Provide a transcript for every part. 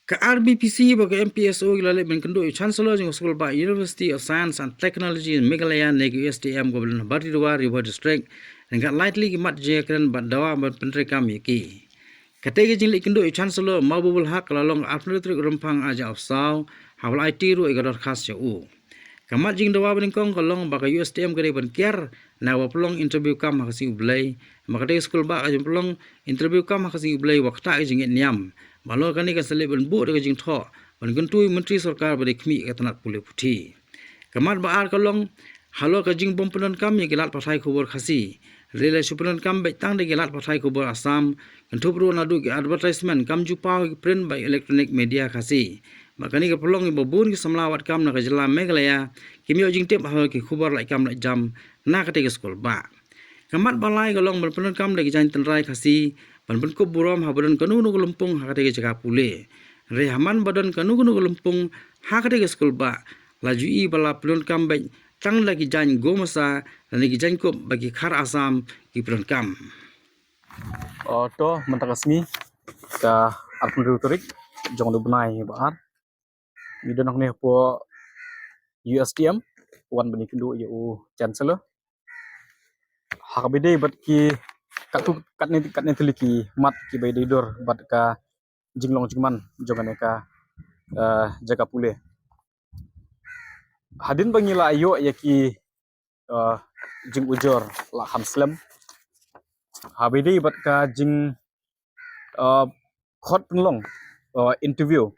Ke RBPC bagi MPSO gilalek ben kendo Chancellor jeng School ba University of Science and Technology in Meghalaya neg USTM go ben Baridoa River District enggak lightly gimat je keren bad dawa bad pentre kami ki. Katege jing kendo Chancellor Mabubul Haq lalong administratif rempang aja afsau hawal IT ru egador khas u. Kamat jing dawa beningkong kalong baka USTM gede ben kiar na wapelong interview kam hakasi ublay makade school ba ajum pelong interview kam hakasi ublay wakta jing niam malo kani ka sele ben bu de jing tho ben gentui menteri sarkar bade khmi katanat pule puthi kamat ba ar kalong halo ka jing bompenon kam ye gelat pathai khobor khasi rela supenon kam be tang de gelat pathai khobor asam gentubru nadu ge advertisement kam ju pau print by electronic media khasi makani ka pelong ibabun ki samlawat kam na ka jela Meghalaya kimyo jing tep hal ki khubar lai kam lai jam na ka te skol ba kamat balai galong berpenon kam lagi jain tenrai khasi ban ben ko buram ha badan kanu nu lumpung ha ka te jaga pule re haman badan kanu nu lumpung ha ka te skol ba laju i bala pelon kam bai tang lagi jain go masa dan lagi jain ko bagi khar asam ki pelon kam to mentakasmi ka arpun ruturik jong do benai baar video nak ne po USTM wan bani kindu u chancellor hakabide bat ki katne tiliki mat ki bay dor bat ka jinglong jingman jongane ka jaga pule hadin bangila ayo yaki jing ujor la hamslam habide bat ka jing khot penglong interview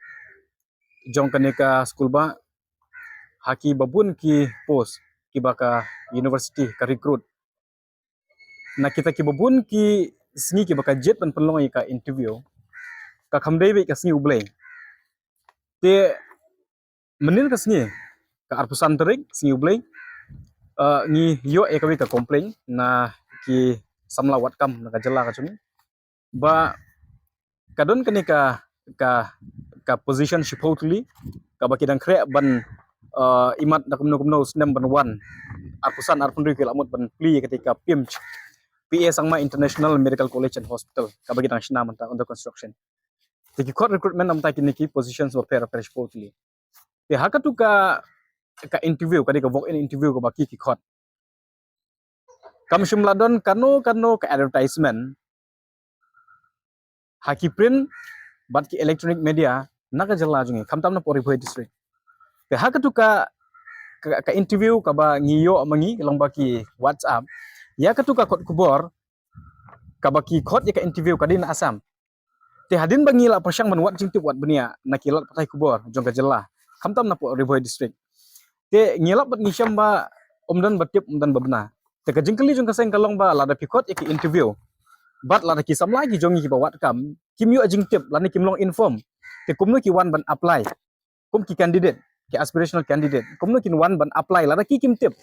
jong kaneka school ba haki babun ki post ki baka university ka recruit na kita ki babun ki sngi ki baka jet pen penlong ka interview ka khamdei be ka sngi ublei te menin ka sngi ka arpusan terik sngi ublei ni yo e ka complain na ki samla wat kam na ka jela ka chuni ba kadon kaneka ka position supposedly ka baki dang kre ban imat na kumno snem ban wan arpusan arpundri ke lamut ban pli ketika PIMC PA Sangma International Medical College and Hospital kabagi dang shina manta under construction tiki court recruitment namta kiniki positions were pair supposedly te hakatu ka interview ka walk in interview ka baki ki court kam shumladon kano ka advertisement haki print bat ki electronic media naga jala jungi khamtam na pori bhoi district te hakatu ka interview ka ba ngiyo mangi long baki WhatsApp ya katu ka kot kubor ka baki khot ya ka interview ka din asam te hadin bangi la pasyang man wat jingtip wat benia nakilat patai kubor jong ka jela khamtam na pori bhoi district te ngilap bat ngisham ba omdan batip omdan babna te ka jingkali jong ka seng kalong ba lada pikot ya ki interview bat lada ki sam lagi jongi ki ba wat kam kimyo jingtip lani kimlong inform te kumno ki wan ban apply kum ki candidate ki aspirational candidate kumno kin wan ban apply lada ki kim tip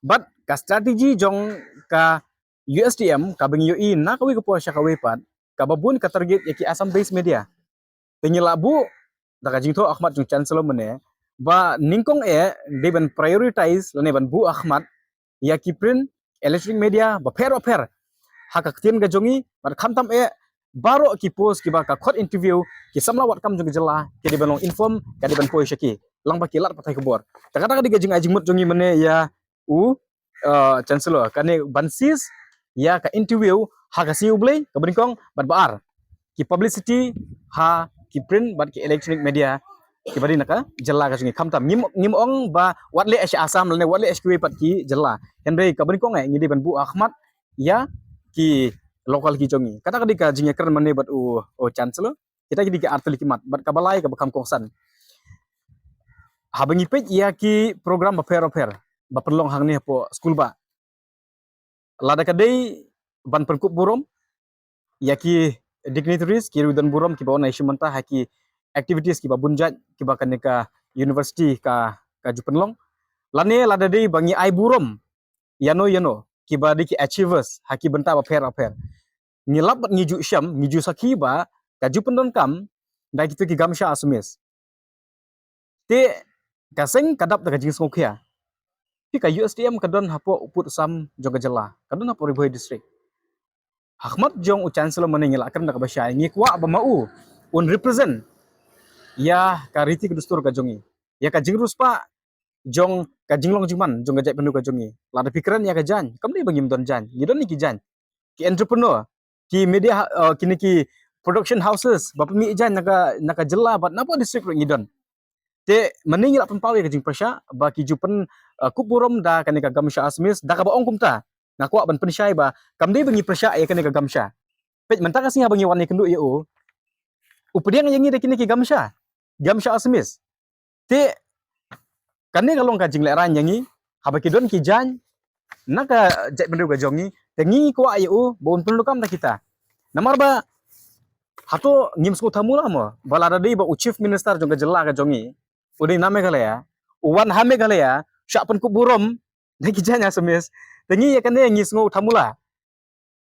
but ka strategi jong ka USTM ka bengi yo na kawi ko po sya kawi pat ka babun ka target yaki asam based media tengilabu daga jingto Ahmad jong chancellor mene ba ningkong de ban prioritize lane ban bu Ahmad yaki print electronic media ba per haka ktien ga jongi bar khamtam baro ki post ki ba ka khot interview ki samla wat kam jong jela ki de balong inform ka de ban po syaki lang ba kilat patai kubor takata diga jing ajing mut jongi mene ya chancellor kane bansis ya ka interview ha ka si ublei ka bringkong bat baar ki publicity ha ki print bat ki electronic media ki bari naka jela ka jongi khamtam ngim ong ba watle asam lane watle SQ pat ki jela henry ka bringkong ngidi ban bu Ahmad ya ki lokal ki jongi kata kadika jinge keren mane bat chancellor kita ki arteli kimat bat kabalai ka bakam kongsan habangi pej ya ki program ba per ba perlong hang ni po school ba lada kadai ban perkup burom ya ki dignitaries ki rudan burom ki ba na ishimanta haki activities ki ba bunjat ki ba kaneka university ka jupenlong lane lada dei bangi ai burom yano ki ba ki achievers haki benta ba per ngilap bat ngiju syam ngiju sakiba ka jupendon kam dai kitu ki gamsha asumis te kaseng kadap daga jing songkhia pi ka USTM kadon hapo uput sam joga jela kadon hapo riboi district Ahmad jong u chancellor mane ngila kan daga basya ngi kwa ba mau un represent ya ka riti kedustur ka jongi ya ka jingrus pa jong ka jinglong jingman jong gajak pendu ka jongi lada pikiran ya ka jan kamni bangim don jan ngidon ni ki jan ki entrepreneur ki media kini ki production houses bapa mi jan naka jela bat napa district ngidon te mening la pempawe ka jing persya ba ki jupen kupurom da kani ka gamsha asmis da ka ba ong kumta ngaku ban pensyai ba kamdi bangi persya ya kani ka gamsha pet mentaka singa bangi wan kendu ya o upediang yang ngi de kini ki gamsha asmis te kani kalong ka jing le ran yangi haba ki don ki jan naka jek bendu ga jongi te ngi ko ayu bon pendukam da kita namar ba hato ngim sko tamula mo bala da ba chief minister jong ga jela ga jongi udai name kala ya uwan hame kala ya syapen ku burom da ki jan asmis te ngi ya kane ngi ngo tamula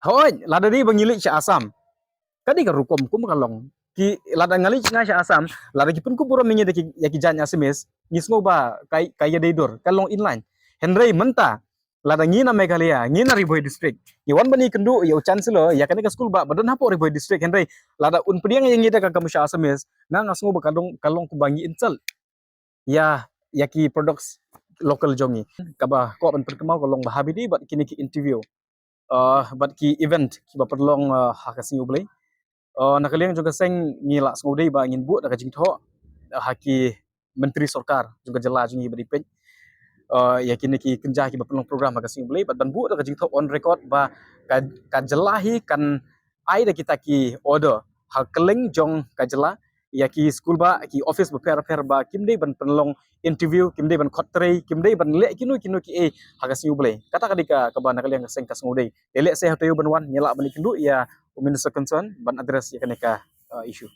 hoi lada di bangili sya asam kadi ka rukom kum kalong ki lada ngali nga sya asam lada ki pun ku burom ngi de ki ya ki jan asmis ngi ngo ba kaya deidur kalong inline henry menta lada ngi na Meghalaya ngi na Riboy district ngi wan bani kendu ya chancellor ya kane ka school ba badan hapo Riboy district henry lada un pediang yang ngi de ka kamusya asmis nga ngasngo ba kalong ku bangi incel ya ki products local jongi kaba ko ban perkemau kalong bahabi di bat kini ki interview bat ki event ki ba perlong hakasi ublay nakaliang juga seng ngila ngudai ba ngin bu da kajing tho haki menteri sarkar juga jela jungi badipej ya kini ki kenjah ki ba perlong program hakasi ublay bat ban bu da kajing tho on record ba ka jelahi kan ai da kita ki order hal keleng jong ka jela ya ki school ba ki office ba per ba kimdei ban perlong interview kimdei ban khotre kimdei ban le kinu ki hakasi ublay kata kadika ka ba nakaliang seng kas ngudai lele se hatayu ban wan nyela ban kendu ya minister concern ban address ya kaneka issue